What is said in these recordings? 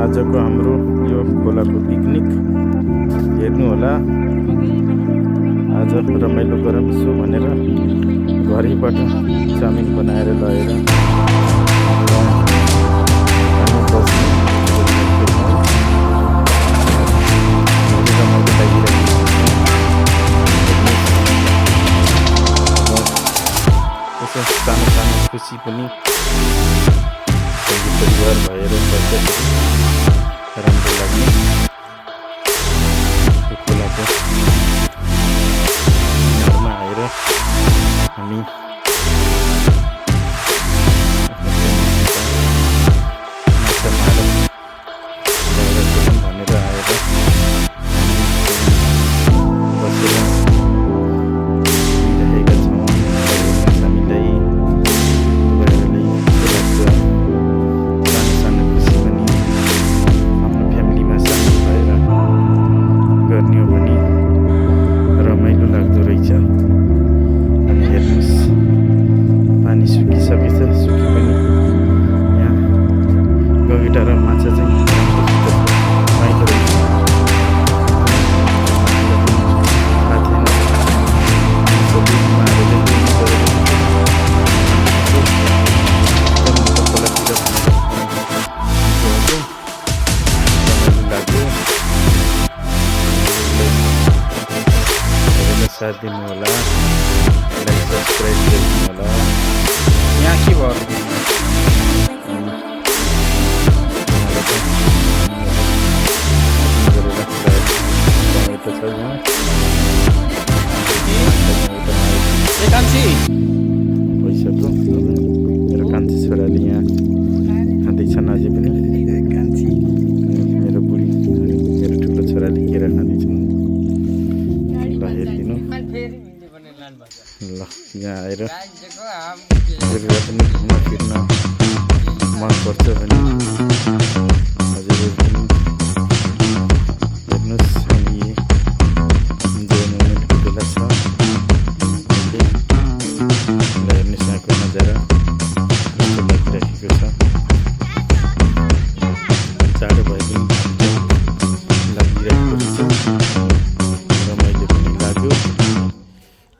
आजको हाम्रो यो खोलाको पिकनिक हेर्नु होला। आज रमाइलो गराउँछु भनेर घरैबाट चाउमिन बनाएर लगेर सानो सानो खुसी पनि परिवार भएर बस्दा राम्रो लाग्ने खोलाको किनारमा आएर हामी माछा मारौँ भनेर आएर बसेर रहेका छौँ। हामीलाई सानो खुसी पनि आफ्नो फ्यामिलीमा सामेल भएर गर्ने हो भने रमाइलो लाग्दो रहेछ। अनि हेर्नुहोस् पानी सुकिसकेछ, सुकी पनि यहाँ गगेटा र माछा चाहिँ रमाइलो रहेछ। साथ दिनु होला, लाइक सब्सक्राइब गरिदिनु होला। यहाँ के भयो भइसक्यो। मेरो कान्छी छोराले यहाँ खाँदैछन् अझै पनि। कान्छी मेरो बुढी मेरो ठुलो छोराले केरा खाँदैछन्। ल हेरिदिनु ल। यहाँ आएर हजुरलाई पनि घुम्न फिर्न मनपर्छ भने हजुरहरू पनि हेर्नुहोस्। हामी इन्जोय मोमेन्टको बेला छ। ल हेर्नुहोस् यहाँको नजारा कस्तो लागिरहेको छ। चाँडो भए पनि लागिरहेको रहेछ, रमाइलो पनि लाग्यो।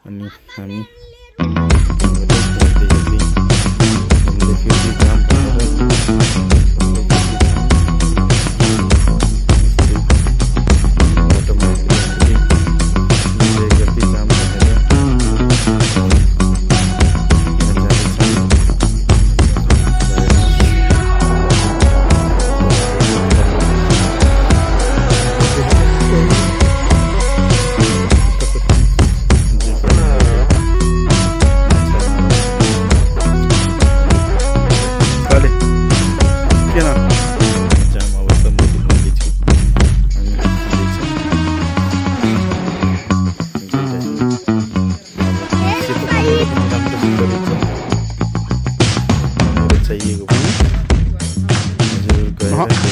अनि हामी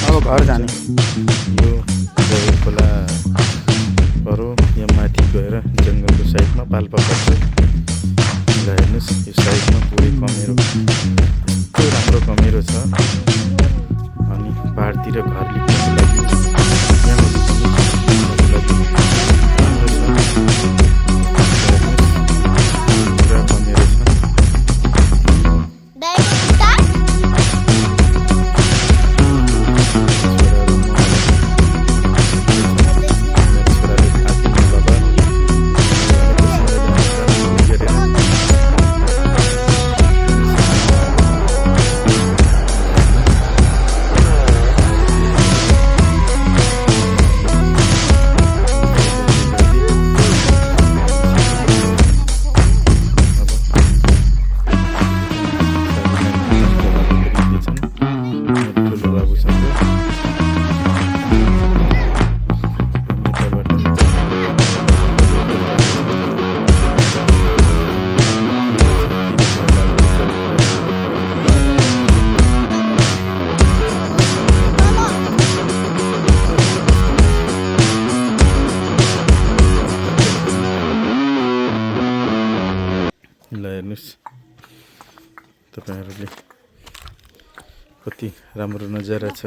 अब घर जाने यो जगह खोला परो यहाँ माथि गएर जङ्गलको साइडमा पाल्पा पर्छ। ल हेर्नुहोस् यो साइडमा पुरै कमेरो, यस्तो राम्रो कमेरो छ। अनि पहाडतिर घर लिप्नको लागि यहाँ राम्रो छ। पुरा कमेरो छ। हेर्नुहोस् तपाईहरुले कति राम्रो नजारा छ।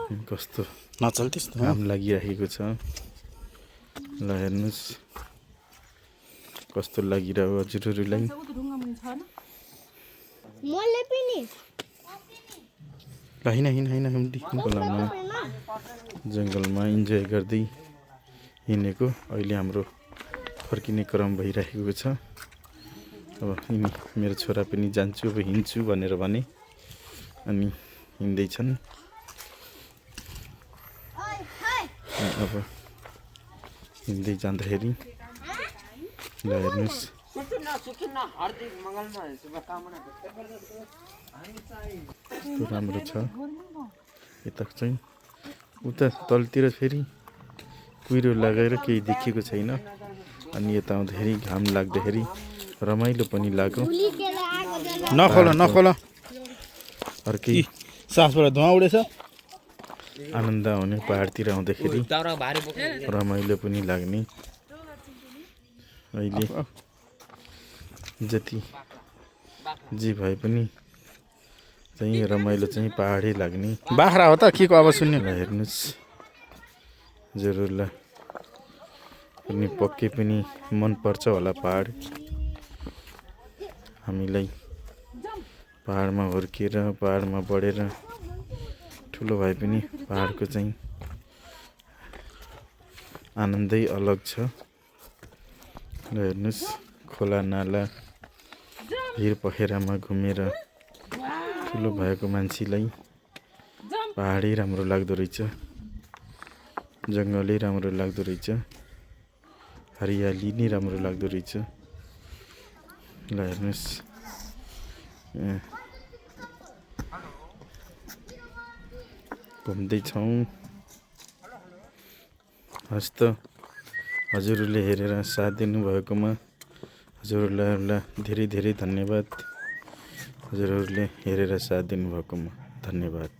कस्तो नचल त्यस्तो घाम लागिरहेको छ। ल हेर्नुहोस् कस्तो लागिरहेको हजुरहरूलाई। ल हिँड खोलामा जङ्गलमा इन्जोय गर्दै हिँडेको। अहिले हाम्रो फर्किने क्रम भइरहेको छ। अब मेरो छोरा पनि जान्छु अब हिँड्छु भनेर भने अनि हिँड्दैछन्। अब हिँड्दै जाँदाखेरि ल हेर्नुहोस् कस्तो राम्रो छ। यता चाहिँ उता तलतिर फेरि कुहिरो लगाएर केही देखिएको छैन। अनि यता आउँदाखेरि घाम लाग्दाखेरि रमाइलो पनि लाग्यो। नखोल अर्कै सासबाट धुवा उडेछ। आनन्द आउने पहाडतिर आउँदाखेरि रमाइलो पनि लाग्ने। अहिले जति जे भए पनि चाहिँ रमाइलो चाहिँ पहाडै लाग्ने। बाख्रा हो त के को आवाज सुन्ने? हेर्नुहोस् हजुरहरूलाई पनि पक्कै पनि मनपर्छ होला पहाड। हामीलाई पहाडमा हुर्किएर पहाडमा बढेर ठुलो भए पनि पहाडको चाहिँ आनन्दै अलग छ। ल हेर्नुहोस् खोला नाला भिर पखेरामा घुमेर ठुलो भएको मान्छेलाई पहाडै राम्रो लाग्दो रहेछ, जङ्गलै राम्रो लाग्दो रहेछ, हरियाली नै राम्रो लाग्दो रहेछ। ल हेर्नुहोस् घुम्दैछौँ। हस् त हजुरहरूले हेरेर साथ दिनुभएकोमा हजुरहरूलाई धेरै धेरै धन्यवाद। हजुरहरूले हेरेर साथ दिनुभएकोमा धन्यवाद।